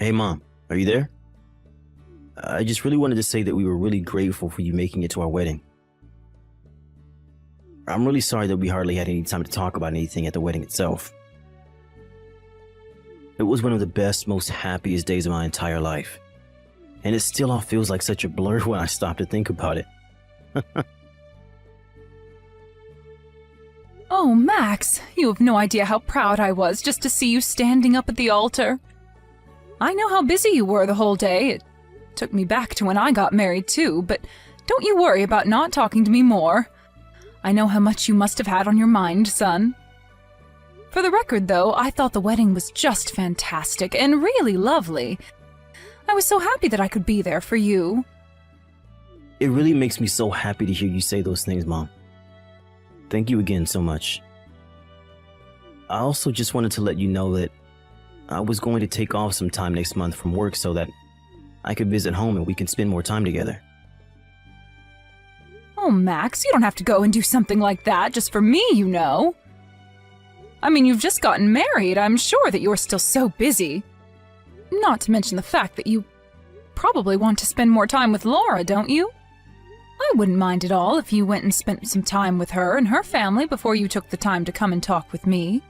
Hey Mom, are you there? I just really wanted to say that we were really grateful for you making it to our wedding. I'm really sorry that we hardly had any time to talk about anything at the wedding itself. It was one of the best, most happiest days of my entire life. And it still all feels like such a blur when I stop to think about it. Oh, Max, you have no idea how proud I was just to see you standing up at the altar. I know how busy you were the whole day. It took me back to when I got married too, but don't you worry about not talking to me more. I know how much you must have had on your mind, son. For the record, though, I thought the wedding was just fantastic and really lovely. I was so happy that I could be there for you. It really makes me so happy to hear you say those things, Mom. Thank you again so much. I also just wanted to let you know that I was going to take off some time next month from work so that I could visit home and we can spend more time together. Oh, Max, you don't have to go and do something like that just for me, you know. I mean, you've just gotten married. I'm sure that you're still so busy. Not to mention the fact that you probably want to spend more time with Laura, don't you? I wouldn't mind at all if you went and spent some time with her and her family before you took the time to come and talk with me.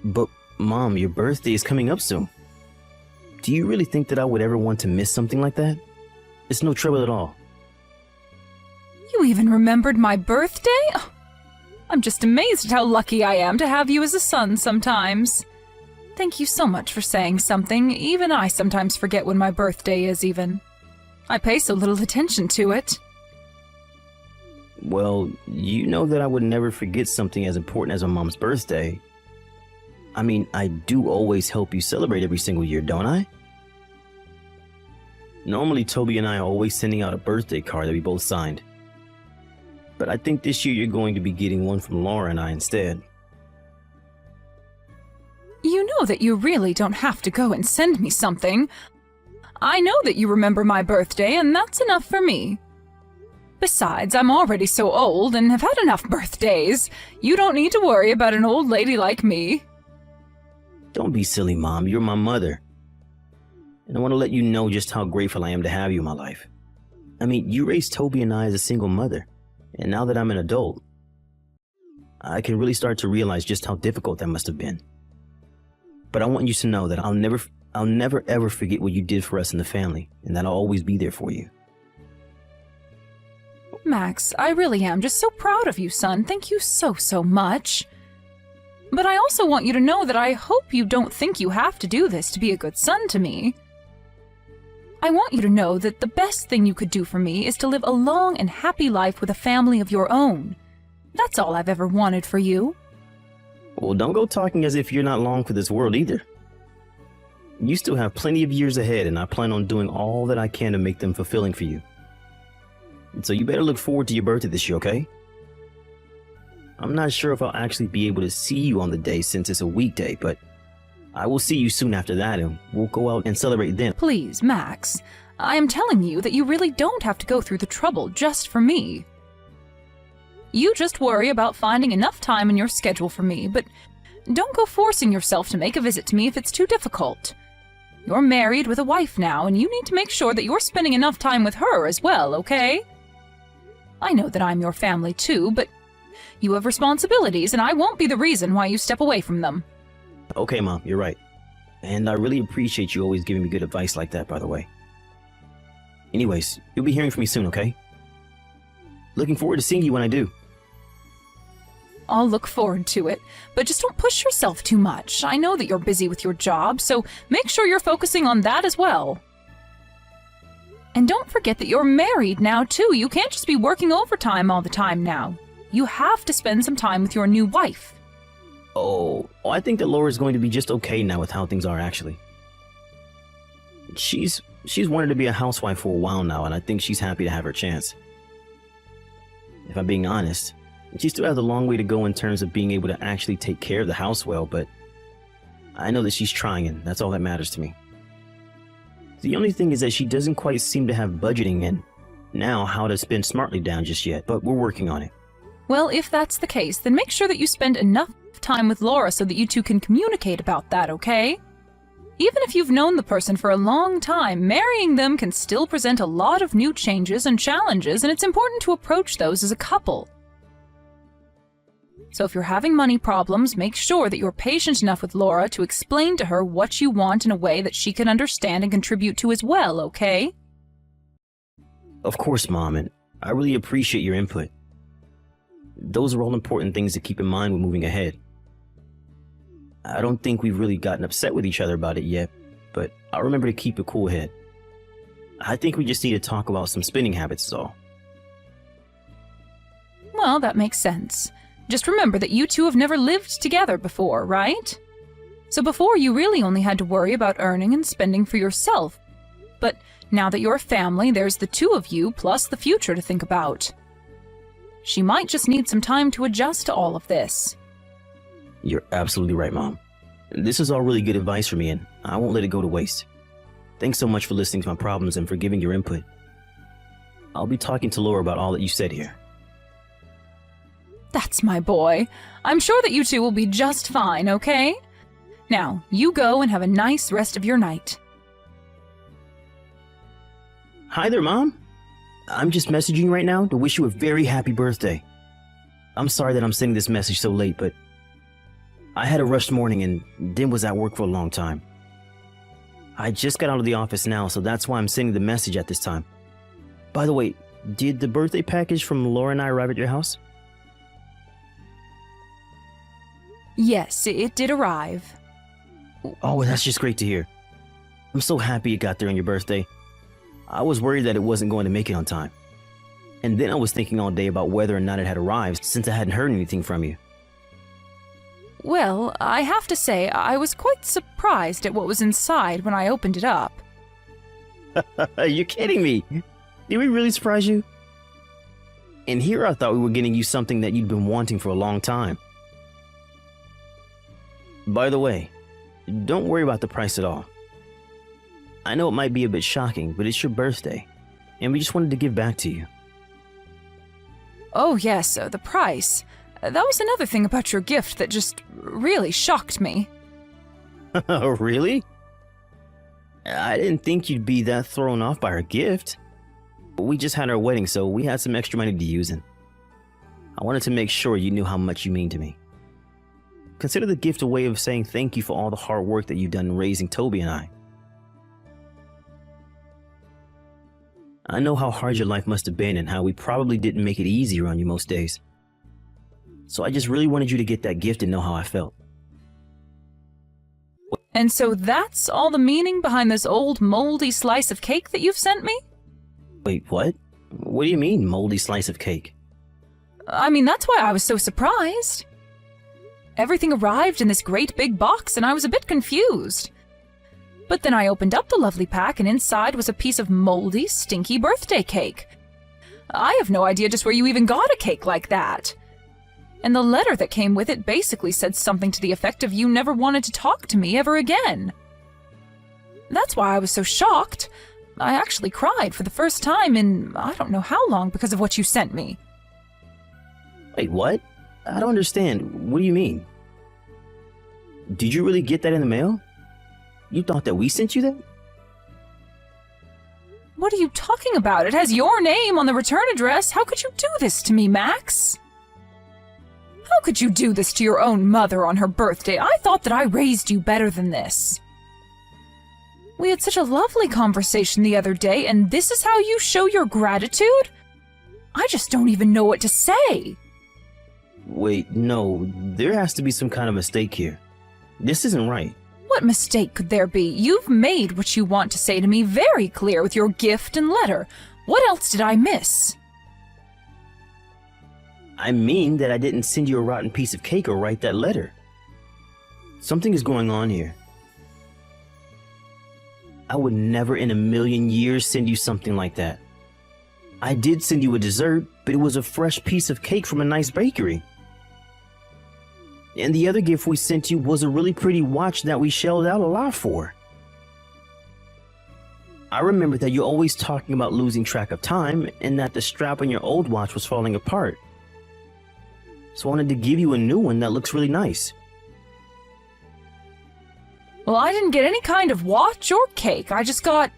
But, Mom, your birthday is coming up soon. Do you really think that I would ever want to miss something like that? It's no trouble at all. You even remembered my birthday? Oh, I'm just amazed at how lucky I am to have you as a son sometimes. Thank you so much for saying something. Even I sometimes forget when my birthday is even. I pay so little attention to it. Well, you know that I would never forget something as important as my mom's birthday. I mean, I do always help you celebrate every single year, don't I? Normally, Toby and I are always sending out a birthday card that we both signed. But I think this year you're going to be getting one from Laura and I instead. You know that you really don't have to go and send me something. I know that you remember my birthday, and that's enough for me. Besides, I'm already so old and have had enough birthdays. You don't need to worry about an old lady like me. Don't be silly, Mom. You're my mother. And I want to let you know just how grateful I am to have you in my life. I mean, you raised Toby and I as a single mother, and now that I'm an adult, I can really start to realize just how difficult that must have been. But I want you to know that I'll never ever forget what you did for us in the family, and that I'll always be there for you. Max, I really am just so proud of you, son. Thank you so much. But I also want you to know that I hope you don't think you have to do this to be a good son to me. I want you to know that the best thing you could do for me is to live a long and happy life with a family of your own. That's all I've ever wanted for you. Well, don't go talking as if you're not long for this world either. You still have plenty of years ahead, and I plan on doing all that I can to make them fulfilling for you. And so you better look forward to your birthday this year, okay? I'm not sure if I'll actually be able to see you on the day since it's a weekday, but I will see you soon after that, and we'll go out and celebrate then. Please, Max, I am telling you that you really don't have to go through the trouble just for me. You just worry about finding enough time in your schedule for me, but don't go forcing yourself to make a visit to me if it's too difficult. You're married with a wife now, and you need to make sure that you're spending enough time with her as well, okay? I know that I'm your family too, but you have responsibilities, and I won't be the reason why you step away from them. Okay, Mom, you're right. And I really appreciate you always giving me good advice like that, by the way. Anyways, you'll be hearing from me soon, okay? Looking forward to seeing you when I do. I'll look forward to it, but just don't push yourself too much. I know that you're busy with your job, so make sure you're focusing on that as well. And don't forget that you're married now, too. You can't just be working overtime all the time now. You have to spend some time with your new wife. Oh, I think that Laura's going to be just okay now with how things are, actually. She's wanted to be a housewife for a while now, and I think she's happy to have her chance. If I'm being honest, she still has a long way to go in terms of being able to actually take care of the house well, but I know that she's trying, and that's all that matters to me. The only thing is that she doesn't quite seem to have budgeting and now how to spend smartly down just yet, but we're working on it. Well, if that's the case, then make sure that you spend enough time with Laura so that you two can communicate about that, okay? Even if you've known the person for a long time, marrying them can still present a lot of new changes and challenges, and it's important to approach those as a couple. So if you're having money problems, make sure that you're patient enough with Laura to explain to her what you want in a way that she can understand and contribute to as well, okay? Of course, Mom, and I really appreciate your input. Those are all important things to keep in mind when moving ahead. I don't think we've really gotten upset with each other about it yet, but I'll remember to keep a cool head. I think we just need to talk about some spending habits is all. Well, that makes sense. Just remember that you two have never lived together before, right? So before, you really only had to worry about earning and spending for yourself. But now that you're a family, there's the two of you plus the future to think about. She might just need some time to adjust to all of this. You're absolutely right, Mom. This is all really good advice for me, and I won't let it go to waste. Thanks so much for listening to my problems and for giving your input. I'll be talking to Laura about all that you said here. That's my boy. I'm sure that you two will be just fine, okay? Now, you go and have a nice rest of your night. Hi there, Mom. I'm just messaging right now to wish you a very happy birthday. I'm sorry that I'm sending this message so late, but I had a rushed morning and then was at work for a long time. I just got out of the office now, so that's why I'm sending the message at this time. By the way, did the birthday package from Laura and I arrive at your house? Yes, it did arrive. Oh, that's just great to hear. I'm so happy it got there on your birthday. I was worried that it wasn't going to make it on time. And then I was thinking all day about whether or not it had arrived since I hadn't heard anything from you. Well, I have to say, I was quite surprised at what was inside when I opened it up. You're kidding me. Did we really surprise you? And here I thought we were getting you something that you'd been wanting for a long time. By the way, don't worry about the price at all. I know it might be a bit shocking, but it's your birthday, and we just wanted to give back to you. Oh yes, the price. That was another thing about your gift that just really shocked me. Oh, really? I didn't think you'd be that thrown off by our gift. We just had our wedding, so we had some extra money to use, and I wanted to make sure you knew how much you mean to me. Consider the gift a way of saying thank you for all the hard work that you've done in raising Toby and I. I know how hard your life must have been and how we probably didn't make it easier on you most days. So I just really wanted you to get that gift and know how I felt. And so that's all the meaning behind this old moldy slice of cake that you've sent me? Wait, what? What do you mean, moldy slice of cake? I mean, that's why I was so surprised. Everything arrived in this great big box and I was a bit confused. But then I opened up the lovely pack and inside was a piece of moldy, stinky birthday cake. I have no idea just where you even got a cake like that. And the letter that came with it basically said something to the effect of you never wanted to talk to me ever again. That's why I was so shocked. I actually cried for the first time in I don't know how long because of what you sent me. Wait, what? I don't understand. What do you mean? Did you really get that in the mail? You thought that we sent you that? What are you talking about? It has your name on the return address. How could you do this to me, Max? How could you do this to your own mother on her birthday? I thought that I raised you better than this. We had such a lovely conversation the other day, and this is how you show your gratitude? I just don't even know what to say. Wait, no, there has to be some kind of mistake here. This isn't right. What mistake could there be? You've made what you want to say to me very clear with your gift and letter. What else did I miss? I mean that I didn't send you a rotten piece of cake or write that letter. Something is going on here. I would never in a million years send you something like that. I did send you a dessert, but it was a fresh piece of cake from a nice bakery. And the other gift we sent you was a really pretty watch that we shelled out a lot for. I remember that you're always talking about losing track of time and that the strap on your old watch was falling apart. So I wanted to give you a new one that looks really nice. Well, I didn't get any kind of watch or cake. I just got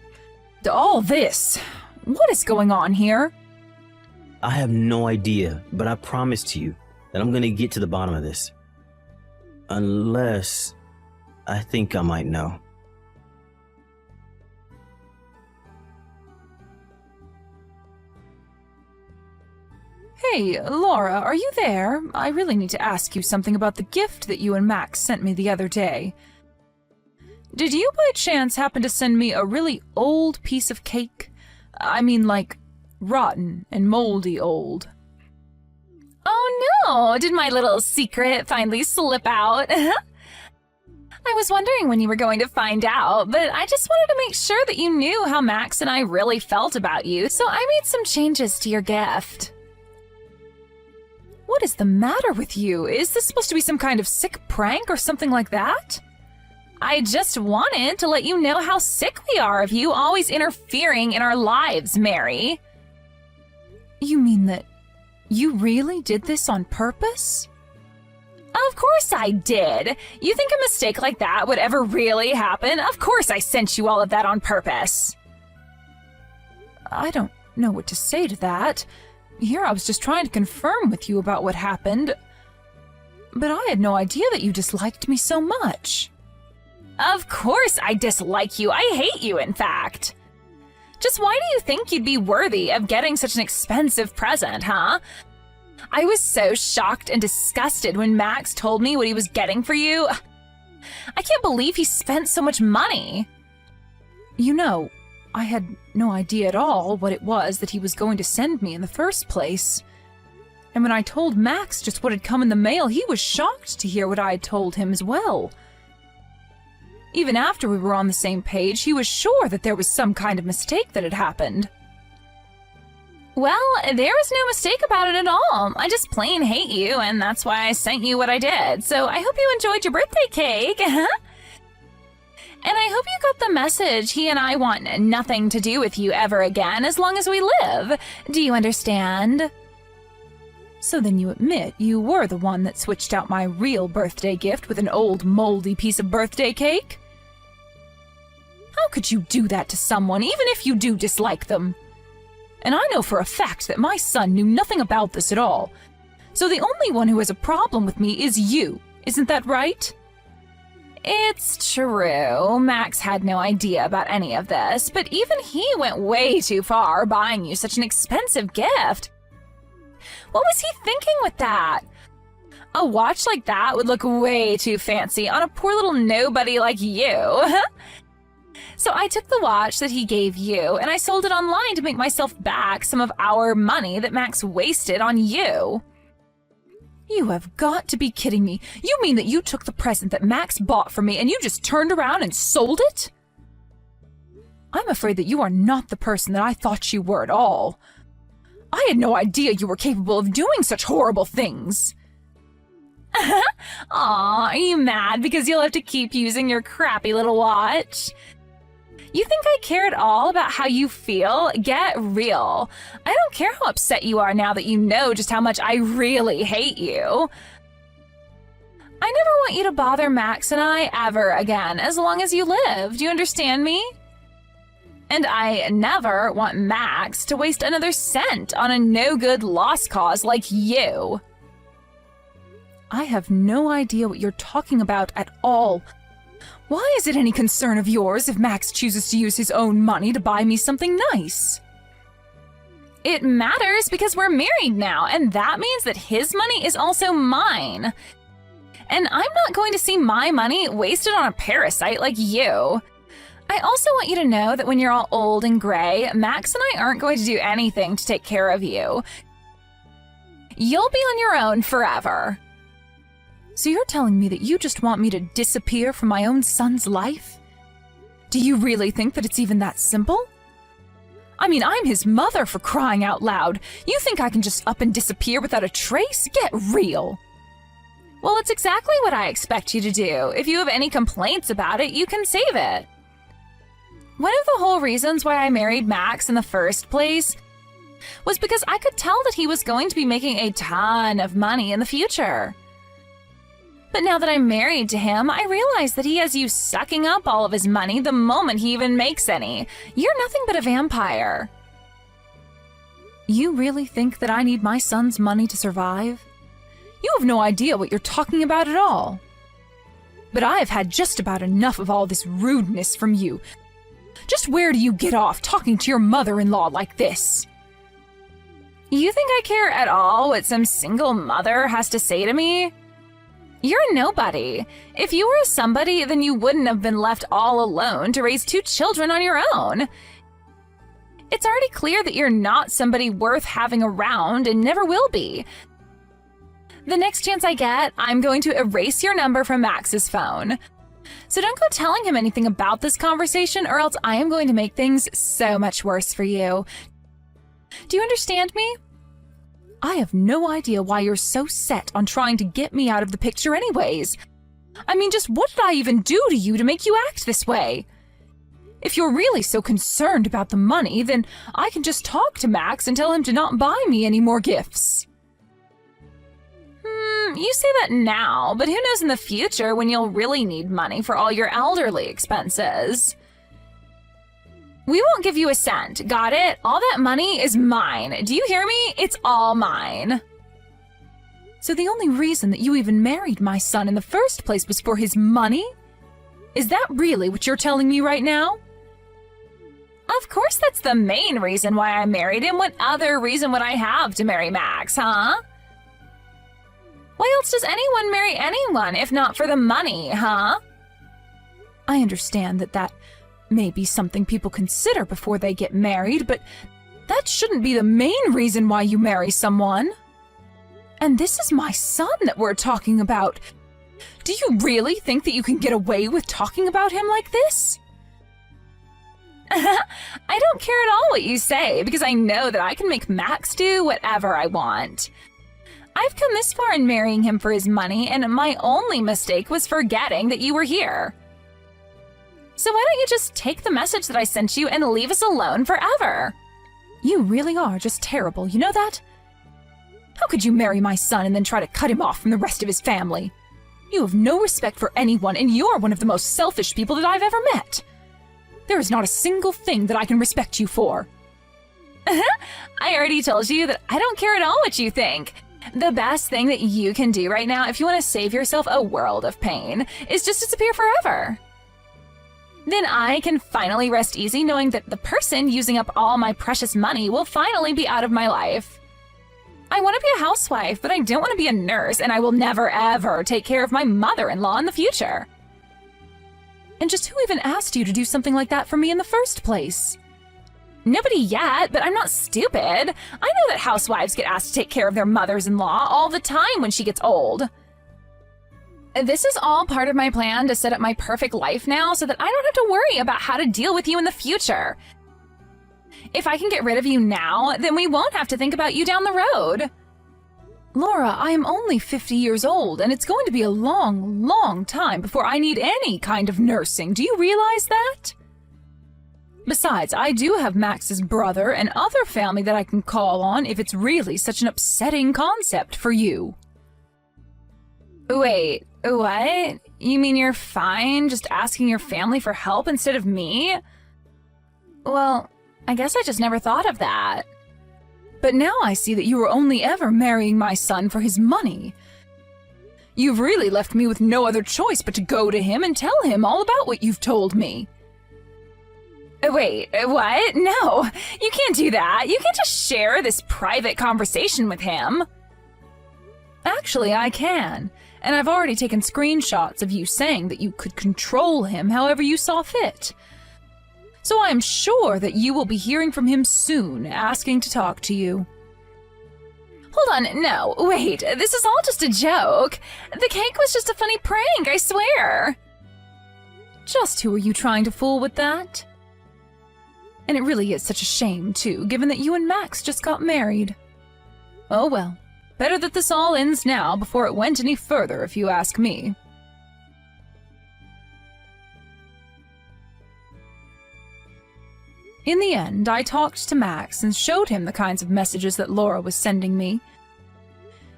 all this. What is going on here? I have no idea, but I promise to you that I'm gonna get to the bottom of this. Unless I think I might know. Hey, Laura, are you there? I really need to ask you something about the gift that you and Max sent me the other day. Did you by chance happen to send me a really old piece of cake? I mean, like, rotten and moldy old. Oh no! Did my little secret finally slip out? I was wondering when you were going to find out, but I just wanted to make sure that you knew how Max and I really felt about you, so I made some changes to your gift. What is the matter with you? Is this supposed to be some kind of sick prank or something like that? I just wanted to let you know how sick we are of you always interfering in our lives, Mary. You mean that you really did this on purpose? Of course I did. You think a mistake like that would ever really happen? Of course I sent you all of that on purpose. I don't know what to say to that. Here I was just trying to confirm with you about what happened. But I had no idea that you disliked me so much. Of course I dislike you. I hate you, in fact. Just why do you think you'd be worthy of getting such an expensive present, huh? I was so shocked and disgusted when Max told me what he was getting for you. I can't believe he spent so much money. You know, I had no idea at all what it was that he was going to send me in the first place. And when I told Max just what had come in the mail, he was shocked to hear what I had told him as well. Even after we were on the same page, he was sure that there was some kind of mistake that had happened. Well, there was no mistake about it at all. I just plain hate you, and that's why I sent you what I did. So I hope you enjoyed your birthday cake. And I hope you got the message. He and I want nothing to do with you ever again as long as we live. Do you understand? So then you admit you were the one that switched out my real birthday gift with an old moldy piece of birthday cake? How could you do that to someone, even if you do dislike them? And I know for a fact that my son knew nothing about this at all. So the only one who has a problem with me is you. Isn't that right? It's true. Max had no idea about any of this, but even he went way too far buying you such an expensive gift. What was he thinking with that? A watch like that would look way too fancy on a poor little nobody like you. So I took the watch that he gave you and I sold it online to make myself back some of our money that Max wasted on you. You have got to be kidding me. You mean that you took the present that Max bought for me and you just turned around and sold it? I'm afraid that you are not the person that I thought you were at all. I had no idea you were capable of doing such horrible things. Aw, are you mad because you'll have to keep using your crappy little watch? You think I care at all about how you feel? Get real. I don't care how upset you are now that you know just how much I really hate you. I never want you to bother Max and I ever again, as long as you live. Do you understand me? And I never want Max to waste another cent on a no-good lost cause like you. I have no idea what you're talking about at all. Why is it any concern of yours if Max chooses to use his own money to buy me something nice? It matters because we're married now, and that means that his money is also mine. And I'm not going to see my money wasted on a parasite like you. I also want you to know that when you're all old and gray, Max and I aren't going to do anything to take care of you. You'll be on your own forever. So you're telling me that you just want me to disappear from my own son's life? Do you really think that it's even that simple? I mean, I'm his mother, for crying out loud. You think I can just up and disappear without a trace? Get real. Well, it's exactly what I expect you to do. If you have any complaints about it, you can save it. One of the whole reasons why I married Max in the first place was because I could tell that he was going to be making a ton of money in the future. But now that I'm married to him, I realize that he has you sucking up all of his money the moment he even makes any. You're nothing but a vampire. You really think that I need my son's money to survive? You have no idea what you're talking about at all. But I have had just about enough of all this rudeness from you. Just where do you get off talking to your mother-in-law like this? You think I care at all what some single mother has to say to me? You're a nobody. If you were a somebody, then you wouldn't have been left all alone to raise 2 children on your own. It's already clear that you're not somebody worth having around and never will be. The next chance I get, I'm going to erase your number from Max's phone. So don't go telling him anything about this conversation, or else I am going to make things so much worse for you. Do you understand me? I have no idea why you're so set on trying to get me out of the picture anyways. I mean, just what did I even do to you to make you act this way? If you're really so concerned about the money, then I can just talk to Max and tell him to not buy me any more gifts. You say that now, but who knows in the future when you'll really need money for all your elderly expenses. We won't give you a cent, got it? All that money is mine. Do you hear me? It's all mine. So the only reason that you even married my son in the first place was for his money? Is that really what you're telling me right now? Of course that's the main reason why I married him. What other reason would I have to marry Max, huh? Why else does anyone marry anyone if not for the money, huh? I understand that may be something people consider before they get married, but that shouldn't be the main reason why you marry someone. And this is my son that we're talking about. Do you really think that you can get away with talking about him like this? I don't care at all what you say, because I know that I can make Max do whatever I want. I've come this far in marrying him for his money, and my only mistake was forgetting that you were here. So why don't you just take the message that I sent you and leave us alone forever? You really are just terrible, you know that? How could you marry my son and then try to cut him off from the rest of his family? You have no respect for anyone, and you're one of the most selfish people that I've ever met. There is not a single thing that I can respect you for. I already told you that I don't care at all what you think. The best thing that you can do right now, if you want to save yourself a world of pain, is just disappear forever. Then I can finally rest easy knowing that the person using up all my precious money will finally be out of my life. I want to be a housewife, but I don't want to be a nurse, and I will never ever take care of my mother-in-law in the future. And just who even asked you to do something like that for me in the first place? Nobody yet, but I'm not stupid. I know that housewives get asked to take care of their mothers-in-law all the time when she gets old. This is all part of my plan to set up my perfect life now so that I don't have to worry about how to deal with you in the future. If I can get rid of you now, then we won't have to think about you down the road. Laura, I am only 50 years old, and it's going to be a long, long time before I need any kind of nursing. Do you realize that? Besides, I do have Max's brother and other family that I can call on if it's really such an upsetting concept for you. Wait, what? You mean you're fine just asking your family for help instead of me? Well, I guess I just never thought of that. But now I see that you were only ever marrying my son for his money. You've really left me with no other choice but to go to him and tell him all about what you've told me. Wait, what? No, you can't do that. You can't just share this private conversation with him. Actually, I can. And I've already taken screenshots of you saying that you could control him however you saw fit. So I'm sure that you will be hearing from him soon, asking to talk to you. Hold on, no, wait, this is all just a joke. The cake was just a funny prank, I swear. Just who are you trying to fool with that? And it really is such a shame, too, given that you and Max just got married. Oh well, better that this all ends now before it went any further, if you ask me. In the end, I talked to Max and showed him the kinds of messages that Laura was sending me.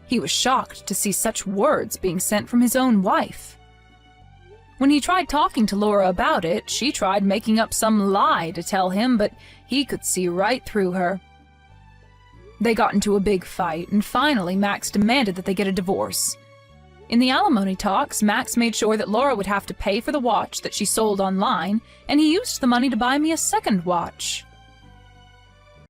He was shocked to see such words being sent from his own wife. When he tried talking to Laura about it, she tried making up some lie to tell him, but he could see right through her. They got into a big fight, and finally Max demanded that they get a divorce. In the alimony talks, Max made sure that Laura would have to pay for the watch that she sold online, and he used the money to buy me a second watch.